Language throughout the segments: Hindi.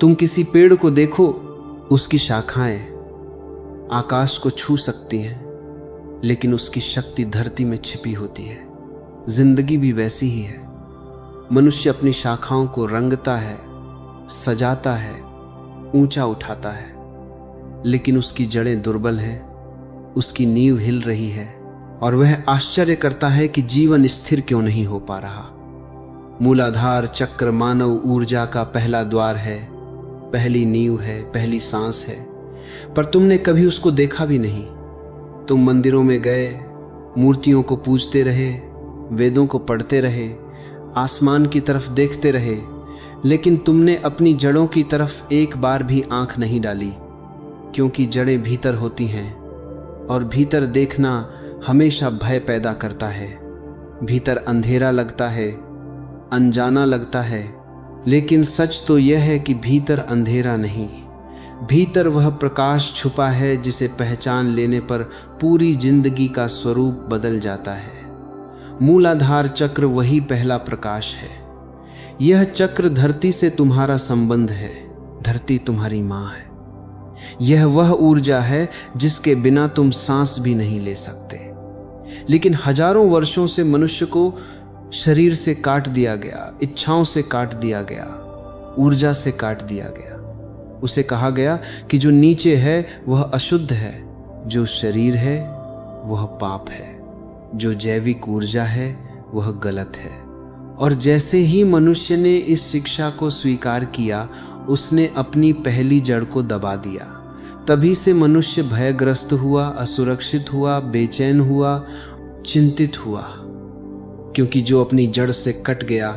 तुम किसी पेड़ को देखो, उसकी शाखाएं आकाश को छू सकती हैं, लेकिन उसकी शक्ति धरती में छिपी होती है। जिंदगी भी वैसी ही है। मनुष्य अपनी शाखाओं को रंगता है, सजाता है, ऊंचा उठाता है, लेकिन उसकी जड़ें दुर्बल हैं, उसकी नींव हिल रही है और वह आश्चर्य करता है कि जीवन स्थिर क्यों नहीं हो पा रहा। मूलाधार चक्र मानव ऊर्जा का पहला द्वार है, पहली नींव है, पहली सांस है, पर तुमने कभी उसको देखा भी नहीं। तुम मंदिरों में गए, मूर्तियों को पूजते रहे, वेदों को पढ़ते रहे, आसमान की तरफ देखते रहे, लेकिन तुमने अपनी जड़ों की तरफ एक बार भी आंख नहीं डाली, क्योंकि जड़ें भीतर होती हैं और भीतर देखना हमेशा भय पैदा करता है। भीतर अंधेरा लगता है, अनजाना लगता है, लेकिन सच तो यह है कि भीतर अंधेरा नहीं, भीतर वह प्रकाश छुपा है जिसे पहचान लेने पर पूरी जिंदगी का स्वरूप बदल जाता है। मूलाधार चक्र वही पहला प्रकाश है। यह चक्र धरती से तुम्हारा संबंध है, धरती तुम्हारी मां है। यह वह ऊर्जा है जिसके बिना तुम सांस भी नहीं ले सकते। लेकिन हजारों वर्षों से मनुष्य को शरीर से काट दिया गया, इच्छाओं से काट दिया गया, ऊर्जा से काट दिया गया। उसे कहा गया कि जो नीचे है वह अशुद्ध है, जो शरीर है वह पाप है, जो जैविक ऊर्जा है वह गलत है। और जैसे ही मनुष्य ने इस शिक्षा को स्वीकार किया, उसने अपनी पहली जड़ को दबा दिया। तभी से मनुष्य भयग्रस्त हुआ, असुरक्षित हुआ, बेचैन हुआ, चिंतित हुआ, क्योंकि जो अपनी जड़ से कट गया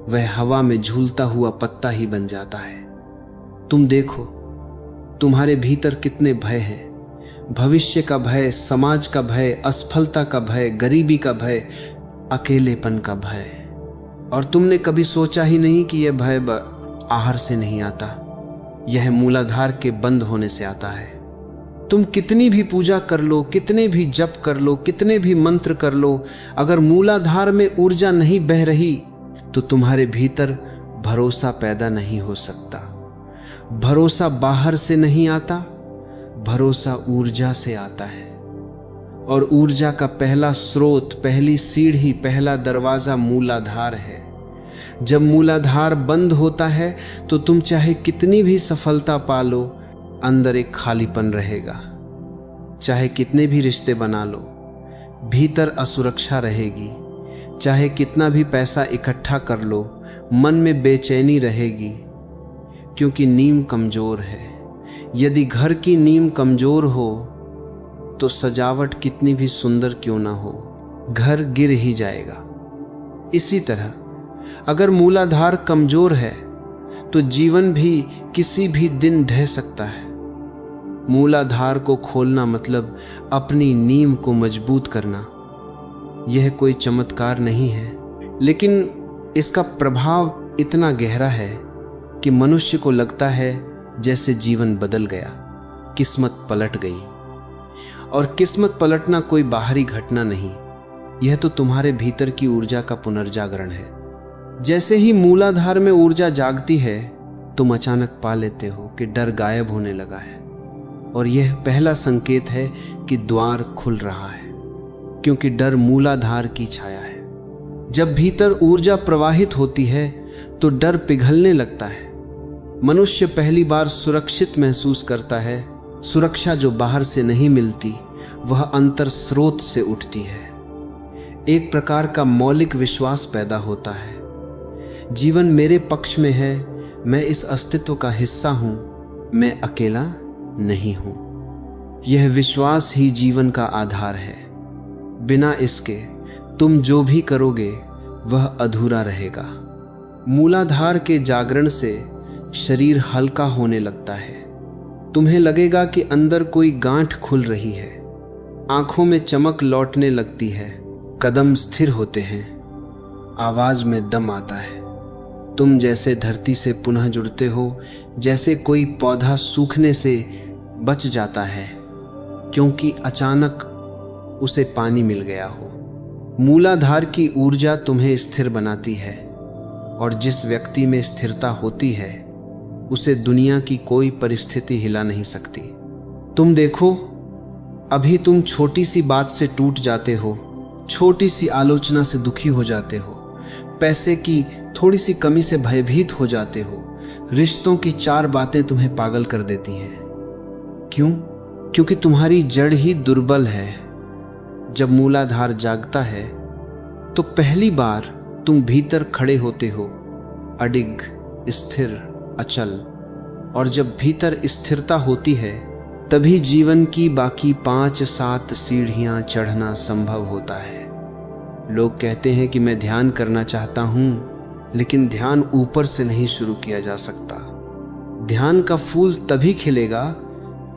वह हवा में झूलता हुआ पत्ता ही बन जाता है। तुम देखो, तुम्हारे भीतर कितने भय हैं। भविष्य का भय, समाज का भय, असफलता का भय, गरीबी का भय, अकेलेपन का भय। और तुमने कभी सोचा ही नहीं कि यह भय आहार से नहीं आता, यह मूलाधार के बंद होने से आता है। तुम कितनी भी पूजा कर लो, कितने भी जप कर लो, कितने भी मंत्र कर लो, अगर मूलाधार में ऊर्जा नहीं बह रही तो तुम्हारे भीतर भरोसा पैदा नहीं हो सकता। भरोसा बाहर से नहीं आता, भरोसा ऊर्जा से आता है। और ऊर्जा का पहला स्रोत, पहली सीढ़ी, पहला दरवाजा मूलाधार है। जब मूलाधार बंद होता है तो तुम चाहे कितनी भी सफलता पालो, अंदर एक खालीपन रहेगा। चाहे कितने भी रिश्ते बना लो, भीतर असुरक्षा रहेगी। चाहे कितना भी पैसा इकट्ठा कर लो, मन में बेचैनी रहेगी, क्योंकि नींव कमजोर है। यदि घर की नींव कमजोर हो तो सजावट कितनी भी सुंदर क्यों ना हो, घर गिर ही जाएगा। इसी तरह अगर मूलाधार कमजोर है तो जीवन भी किसी भी दिन ढह सकता है। मूलाधार को खोलना मतलब अपनी नींव को मजबूत करना। यह कोई चमत्कार नहीं है, लेकिन इसका प्रभाव इतना गहरा है कि मनुष्य को लगता है जैसे जीवन बदल गया, किस्मत पलट गई। और किस्मत पलटना कोई बाहरी घटना नहीं, यह तो तुम्हारे भीतर की ऊर्जा का पुनर्जागरण है। जैसे ही मूलाधार में ऊर्जा जागती है, तुम अचानक पा लेते हो कि डर गायब होने लगा है। और यह पहला संकेत है कि द्वार खुल रहा है, क्योंकि डर मूलाधार की छाया है। जब भीतर ऊर्जा प्रवाहित होती है तो डर पिघलने लगता है। मनुष्य पहली बार सुरक्षित महसूस करता है। सुरक्षा जो बाहर से नहीं मिलती, वह अंतर स्रोत से उठती है। एक प्रकार का मौलिक विश्वास पैदा होता है, जीवन मेरे पक्ष में है, मैं इस अस्तित्व का हिस्सा हूं, मैं अकेला नहीं हूं। यह विश्वास ही जीवन का आधार है। बिना इसके तुम जो भी करोगे वह अधूरा रहेगा। मूलाधार के जागरण से शरीर हल्का होने लगता है। तुम्हें लगेगा कि अंदर कोई गांठ खुल रही है, आंखों में चमक लौटने लगती है, कदम स्थिर होते हैं, आवाज में दम आता है। तुम जैसे धरती से पुनः जुड़ते हो, जैसे कोई पौधा सूखने से बच जाता है क्योंकि अचानक उसे पानी मिल गया हो। मूलाधार की ऊर्जा तुम्हें स्थिर बनाती है, और जिस व्यक्ति में स्थिरता होती है उसे दुनिया की कोई परिस्थिति हिला नहीं सकती। तुम देखो, अभी तुम छोटी सी बात से टूट जाते हो, छोटी सी आलोचना से दुखी हो जाते हो, पैसे की थोड़ी सी कमी से भयभीत हो जाते हो, रिश्तों की 4 बातें तुम्हें पागल कर देती हैं। क्यों? क्योंकि तुम्हारी जड़ ही दुर्बल है। जब मूलाधार जागता है तो पहली बार तुम भीतर खड़े होते हो, अडिग, स्थिर, अचल। और जब भीतर स्थिरता होती है तभी जीवन की बाकी 5-7 सीढ़ियां चढ़ना संभव होता है। लोग कहते हैं कि मैं ध्यान करना चाहता हूं, लेकिन ध्यान ऊपर से नहीं शुरू किया जा सकता। ध्यान का फूल तभी खिलेगा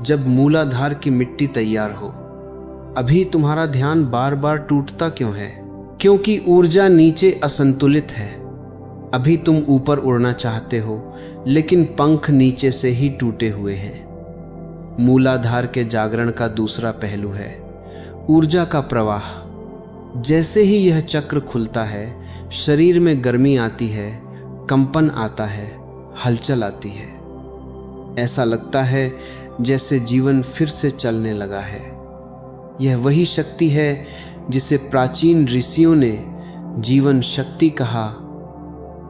जब मूलाधार की मिट्टी तैयार हो। अभी तुम्हारा ध्यान बार बार टूटता क्यों है? क्योंकि ऊर्जा नीचे असंतुलित है। अभी तुम ऊपर उड़ना चाहते हो, लेकिन पंख नीचे से ही टूटे हुए हैं। मूलाधार के जागरण का दूसरा पहलू है ऊर्जा का प्रवाह। जैसे ही यह चक्र खुलता है, शरीर में गर्मी आती है, कंपन आता है, हलचल आती है। ऐसा लगता है जैसे जीवन फिर से चलने लगा है। यह वही शक्ति है जिसे प्राचीन ऋषियों ने जीवन शक्ति कहा,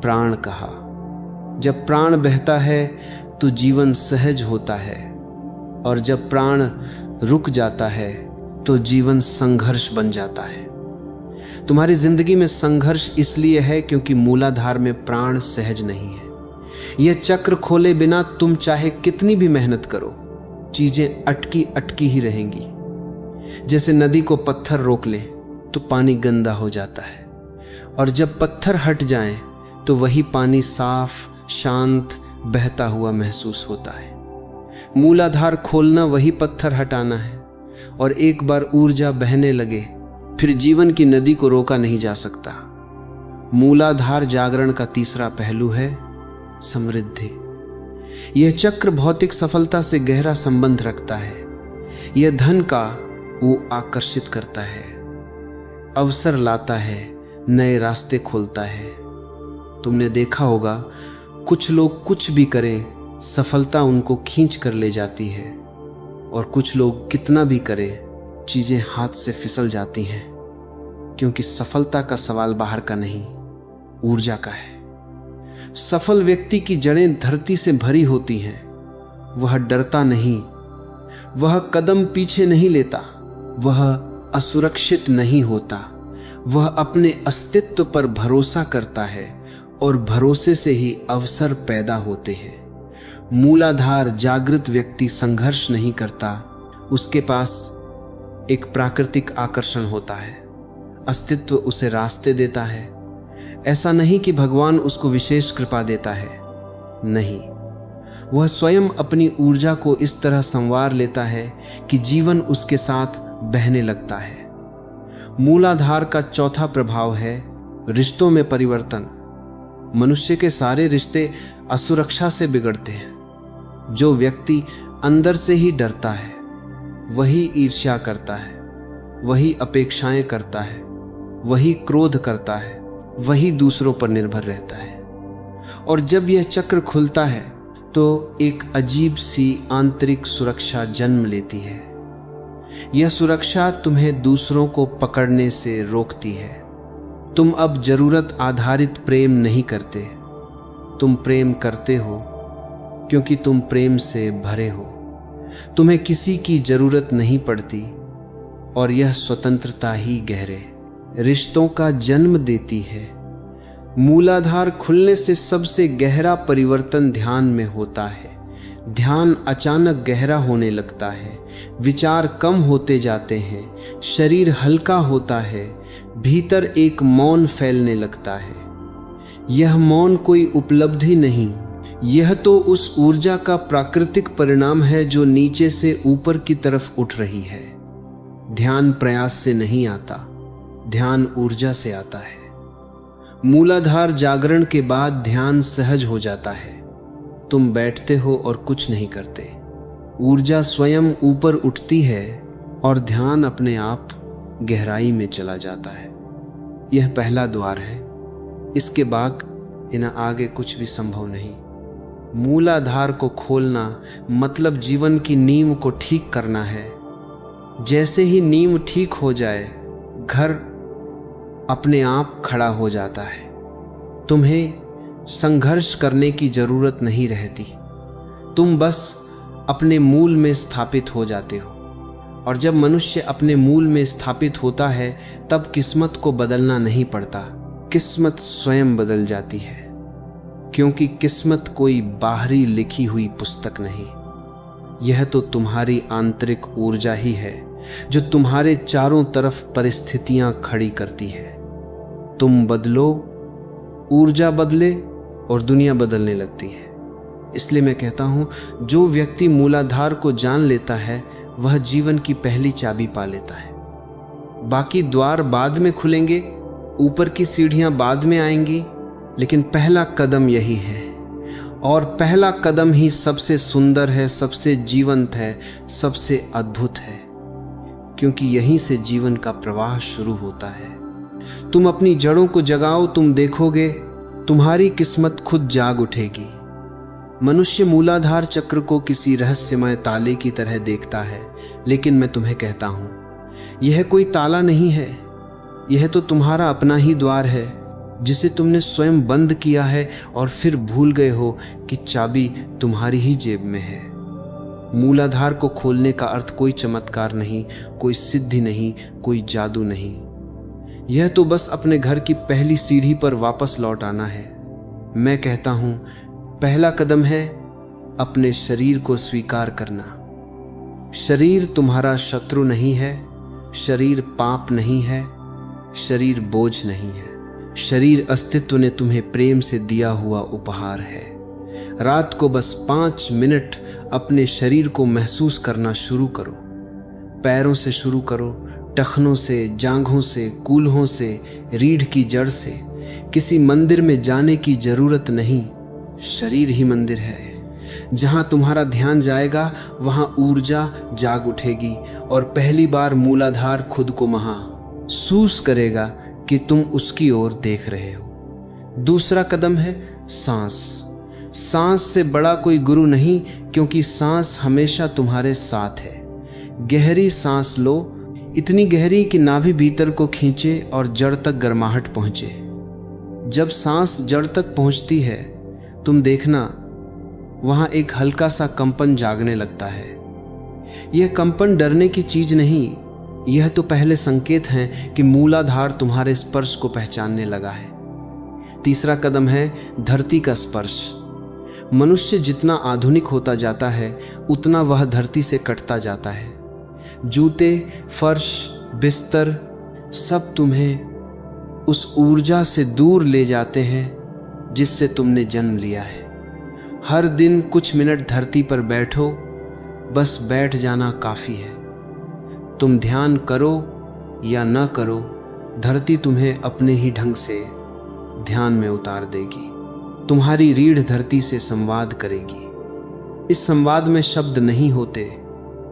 प्राण कहा। जब प्राण बहता है तो जीवन सहज होता है, और जब प्राण रुक जाता है तो जीवन संघर्ष बन जाता है। तुम्हारी जिंदगी में संघर्ष इसलिए है क्योंकि मूलाधार में प्राण सहज नहीं है। यह चक्र खोले बिना तुम चाहे कितनी भी मेहनत करो, चीजें अटकी अटकी ही रहेंगी। जैसे नदी को पत्थर रोक ले तो पानी गंदा हो जाता है, और जब पत्थर हट जाएं तो वही पानी साफ, शांत, बहता हुआ महसूस होता है। मूलाधार खोलना वही पत्थर हटाना है, और एक बार ऊर्जा बहने लगे फिर जीवन की नदी को रोका नहीं जा सकता। मूलाधार जागरण का तीसरा पहलू है समृद्धि। यह चक्र भौतिक सफलता से गहरा संबंध रखता है। यह धन का वो आकर्षित करता है, अवसर लाता है, नए रास्ते खोलता है। तुमने देखा होगा कुछ लोग कुछ भी करें, सफलता उनको खींच कर ले जाती है, और कुछ लोग कितना भी करें, चीजें हाथ से फिसल जाती हैं। क्योंकि सफलता का सवाल बाहर का नहीं, ऊर्जा का है। सफल व्यक्ति की जड़ें धरती से भरी होती हैं। वह डरता नहीं, वह कदम पीछे नहीं लेता, वह असुरक्षित नहीं होता। वह अपने अस्तित्व पर भरोसा करता है, और भरोसे से ही अवसर पैदा होते हैं। मूलाधार जागृत व्यक्ति संघर्ष नहीं करता। उसके पास एक प्राकृतिक आकर्षण होता है। अस्तित्व उसे रास्ते देता है। ऐसा नहीं कि भगवान उसको विशेष कृपा देता है, नहीं, वह स्वयं अपनी ऊर्जा को इस तरह संवार लेता है कि जीवन उसके साथ बहने लगता है। मूलाधार का चौथा प्रभाव है रिश्तों में परिवर्तन। मनुष्य के सारे रिश्ते असुरक्षा से बिगड़ते हैं। जो व्यक्ति अंदर से ही डरता है, वही ईर्ष्या करता है, वही अपेक्षाएं करता है, वही क्रोध करता है, वही दूसरों पर निर्भर रहता है। और जब यह चक्र खुलता है तो एक अजीब सी आंतरिक सुरक्षा जन्म लेती है। यह सुरक्षा तुम्हें दूसरों को पकड़ने से रोकती है। तुम अब जरूरत आधारित प्रेम नहीं करते, तुम प्रेम करते हो क्योंकि तुम प्रेम से भरे हो। तुम्हें किसी की जरूरत नहीं पड़ती, और यह स्वतंत्रता ही गहरे रिश्तों का जन्म देती है। मूलाधार खुलने से सबसे गहरा परिवर्तन ध्यान में होता है। ध्यान अचानक गहरा होने लगता है, विचार कम होते जाते हैं, शरीर हल्का होता है, भीतर एक मौन फैलने लगता है। यह मौन कोई उपलब्धि नहीं, यह तो उस ऊर्जा का प्राकृतिक परिणाम है जो नीचे से ऊपर की तरफ उठ रही है। ध्यान प्रयास से नहीं आता, ध्यान ऊर्जा से आता है। मूलाधार जागरण के बाद ध्यान सहज हो जाता है। तुम बैठते हो और कुछ नहीं करते, ऊर्जा स्वयं ऊपर उठती है और ध्यान अपने आप गहराई में चला जाता है। यह पहला द्वार है, इसके बाद आगे कुछ भी संभव नहीं। मूलाधार को खोलना मतलब जीवन की नींव को ठीक करना है। जैसे ही नींव ठीक हो जाए, घर अपने आप खड़ा हो जाता है। तुम्हें संघर्ष करने की जरूरत नहीं रहती। तुम बस अपने मूल में स्थापित हो जाते हो। और जब मनुष्य अपने मूल में स्थापित होता है, तब किस्मत को बदलना नहीं पड़ता, किस्मत स्वयं बदल जाती है। क्योंकि किस्मत कोई बाहरी लिखी हुई पुस्तक नहीं, यह तो तुम्हारी आंतरिक ऊर्जा ही है जो तुम्हारे चारों तरफ परिस्थितियां खड़ी करती है। तुम बदलो, ऊर्जा बदले और दुनिया बदलने लगती है। इसलिए मैं कहता हूं, जो व्यक्ति मूलाधार को जान लेता है वह जीवन की पहली चाबी पा लेता है। बाकी द्वार बाद में खुलेंगे, ऊपर की सीढ़ियां बाद में आएंगी, लेकिन पहला कदम यही है। और पहला कदम ही सबसे सुंदर है, सबसे जीवंत है, सबसे अद्भुत है, क्योंकि यहीं से जीवन का प्रवाह शुरू होता है। तुम अपनी जड़ों को जगाओ, तुम देखोगे तुम्हारी किस्मत खुद जाग उठेगी। मनुष्य मूलाधार चक्र को किसी रहस्यमय ताले की तरह देखता है, लेकिन मैं तुम्हें कहता हूं, यह कोई ताला नहीं है, यह तो तुम्हारा अपना ही द्वार है, जिसे तुमने स्वयं बंद किया है और फिर भूल गए हो कि चाबी तुम्हारी ही जेब में है। मूलाधार को खोलने का अर्थ कोई चमत्कार नहीं, कोई सिद्धि नहीं, कोई जादू नहीं। यह तो बस अपने घर की पहली सीढ़ी पर वापस लौट आना है। मैं कहता हूं, पहला कदम है अपने शरीर को स्वीकार करना। शरीर तुम्हारा शत्रु नहीं है, शरीर पाप नहीं है, शरीर बोझ नहीं है। शरीर अस्तित्व ने तुम्हें प्रेम से दिया हुआ उपहार है। रात को बस 5 मिनट अपने शरीर को महसूस करना शुरू करो। पैरों से शुरू करो, टखनों से, जांघों से, कूल्हों से, रीढ़ की जड़ से। किसी मंदिर में जाने की जरूरत नहीं, शरीर ही मंदिर है। जहां तुम्हारा ध्यान जाएगा वहां ऊर्जा जाग उठेगी और पहली बार मूलाधार खुद को महसूस करेगा कि तुम उसकी ओर देख रहे हो। दूसरा कदम है सांस। सांस से बड़ा कोई गुरु नहीं, क्योंकि सांस हमेशा तुम्हारे साथ है। गहरी सांस लो, इतनी गहरी कि नाभि भीतर को खींचे और जड़ तक गर्माहट पहुंचे। जब सांस जड़ तक पहुंचती है, तुम देखना वहां एक हल्का सा कंपन जागने लगता है। यह कंपन डरने की चीज नहीं, यह तो पहले संकेत हैं कि मूलाधार तुम्हारे स्पर्श को पहचानने लगा है। तीसरा कदम है धरती का स्पर्श। मनुष्य जितना आधुनिक होता जाता है, उतना वह धरती से कटता जाता है। जूते, फर्श, बिस्तर सब तुम्हें उस ऊर्जा से दूर ले जाते हैं जिससे तुमने जन्म लिया है। हर दिन कुछ मिनट धरती पर बैठो, बस बैठ जाना काफी है। तुम ध्यान करो या न करो, धरती तुम्हें अपने ही ढंग से ध्यान में उतार देगी। तुम्हारी रीढ़ धरती से संवाद करेगी। इस संवाद में शब्द नहीं होते,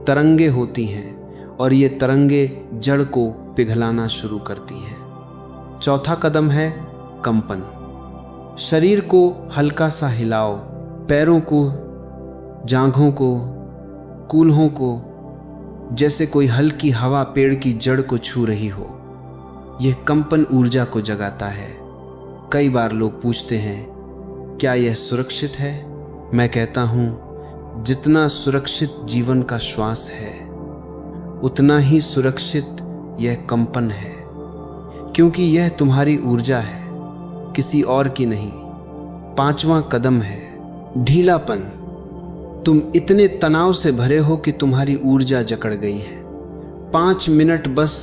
तरंगे होती हैं और ये तरंगे जड़ को पिघलाना शुरू करती हैं। चौथा कदम है कंपन। शरीर को हल्का सा हिलाओ, पैरों को, जांघों को, कूल्हों को, जैसे कोई हल्की हवा पेड़ की जड़ को छू रही हो। यह कंपन ऊर्जा को जगाता है। कई बार लोग पूछते हैं, क्या यह सुरक्षित है? मैं कहता हूं, जितना सुरक्षित जीवन का श्वास है, उतना ही सुरक्षित यह कंपन है, क्योंकि यह तुम्हारी ऊर्जा है, किसी और की नहीं। पांचवा कदम है ढीलापन। तुम इतने तनाव से भरे हो कि तुम्हारी ऊर्जा जकड़ गई है। 5 मिनट बस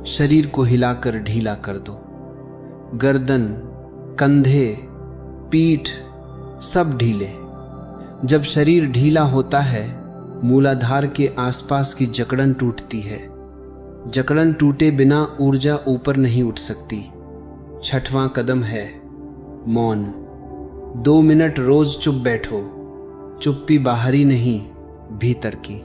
शरीर को हिलाकर ढीला कर दो। गर्दन, कंधे, पीठ सब ढीले। जब शरीर ढीला होता है, मूलाधार के आसपास की जकड़न टूटती है। जकड़न टूटे बिना ऊर्जा ऊपर नहीं उठ सकती। छठवां कदम है मौन। 2 मिनट रोज चुप बैठो। चुप्पी बाहरी नहीं, भीतर की।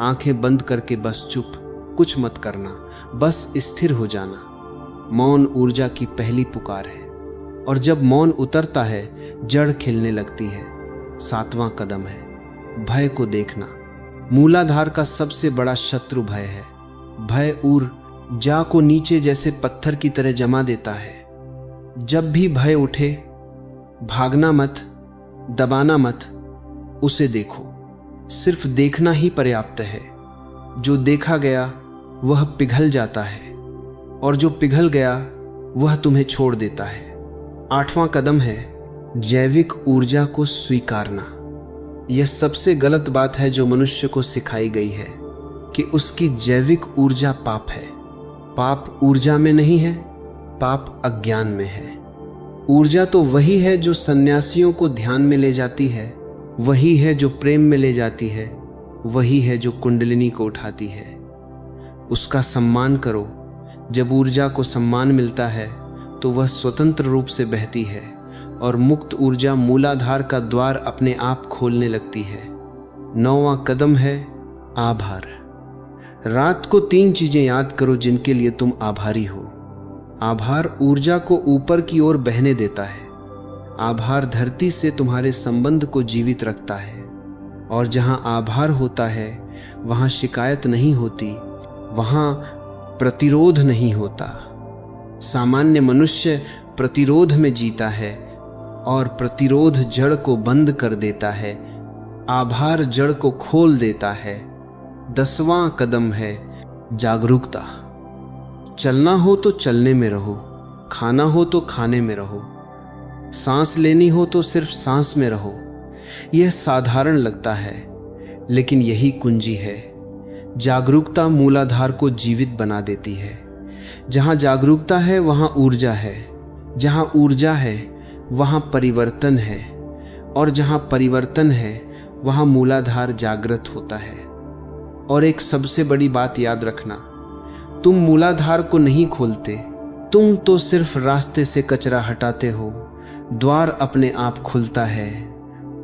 आंखें बंद करके बस चुप, कुछ मत करना, बस स्थिर हो जाना। मौन ऊर्जा की पहली पुकार है, और जब मौन उतरता है, जड़ खिलने लगती है। 7वां कदम है भय को देखना। मूलाधार का सबसे बड़ा शत्रु भय है। भय ऊर्जा को नीचे जैसे पत्थर की तरह जमा देता है। जब भी भय उठे, भागना मत, दबाना मत, उसे देखो। सिर्फ देखना ही पर्याप्त है। जो देखा गया वह पिघल जाता है, और जो पिघल गया वह तुम्हें छोड़ देता है। 8वां कदम है जैविक ऊर्जा को स्वीकारना। यह सबसे गलत बात है जो मनुष्य को सिखाई गई है कि उसकी जैविक ऊर्जा पाप है। पाप ऊर्जा में नहीं है, पाप अज्ञान में है। ऊर्जा तो वही है जो सन्यासियों को ध्यान में ले जाती है, वही है जो प्रेम में ले जाती है, वही है जो कुंडलिनी को उठाती है। उसका सम्मान करो। जब ऊर्जा को सम्मान मिलता है तो वह स्वतंत्र रूप से बहती है और मुक्त ऊर्जा मूलाधार का द्वार अपने आप खोलने लगती है। 9वां कदम है आभार। रात को 3 चीजें याद करो जिनके लिए तुम आभारी हो। आभार ऊर्जा को ऊपर की ओर बहने देता है। आभार धरती से तुम्हारे संबंध को जीवित रखता है, और जहां आभार होता है वहां शिकायत नहीं होती, वहां प्रतिरोध नहीं होता। सामान्य मनुष्य प्रतिरोध में जीता है और प्रतिरोध जड़ को बंद कर देता है। आभार जड़ को खोल देता है। 10वां कदम है जागरूकता। चलना हो तो चलने में रहो, खाना हो तो खाने में रहो, सांस लेनी हो तो सिर्फ सांस में रहो। यह साधारण लगता है, लेकिन यही कुंजी है। जागरूकता मूलाधार को जीवित बना देती है। जहां जागरूकता है वहां ऊर्जा है, जहां ऊर्जा है वहां परिवर्तन है, और जहां परिवर्तन है वहां मूलाधार जागृत होता है। और एक सबसे बड़ी बात याद रखना, तुम मूलाधार को नहीं खोलते, तुम तो सिर्फ रास्ते से कचरा हटाते हो। द्वार अपने आप खुलता है,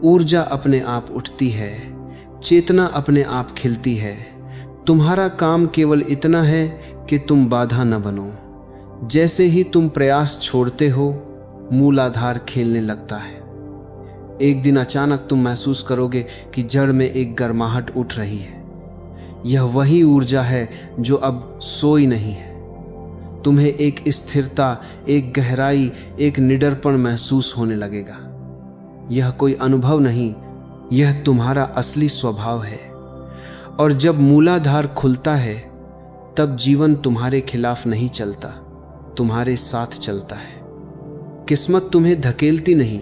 ऊर्जा अपने आप उठती है, चेतना अपने आप खिलती है। तुम्हारा काम केवल इतना है कि तुम बाधा न बनो। जैसे ही तुम प्रयास छोड़ते हो, मूलाधार खेलने लगता है। एक दिन अचानक तुम महसूस करोगे कि जड़ में एक गर्माहट उठ रही है। यह वही ऊर्जा है जो अब सोई नहीं है। तुम्हें एक स्थिरता, एक गहराई, एक निडरपन महसूस होने लगेगा। यह कोई अनुभव नहीं, यह तुम्हारा असली स्वभाव है। और जब मूलाधार खुलता है तब जीवन तुम्हारे खिलाफ नहीं चलता, तुम्हारे साथ चलता है। किस्मत तुम्हें धकेलती नहीं,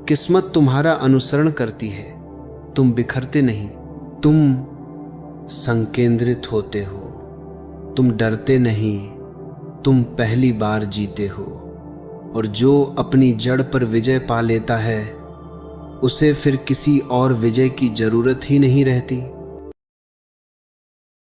किस्मत तुम्हारा अनुसरण करती है। तुम बिखरते नहीं, तुम संकेंद्रित होते हो। तुम डरते नहीं, तुम पहली बार जीते हो। और जो अपनी जड़ पर विजय पा लेता है, उसे फिर किसी और विजय की जरूरत ही नहीं रहती।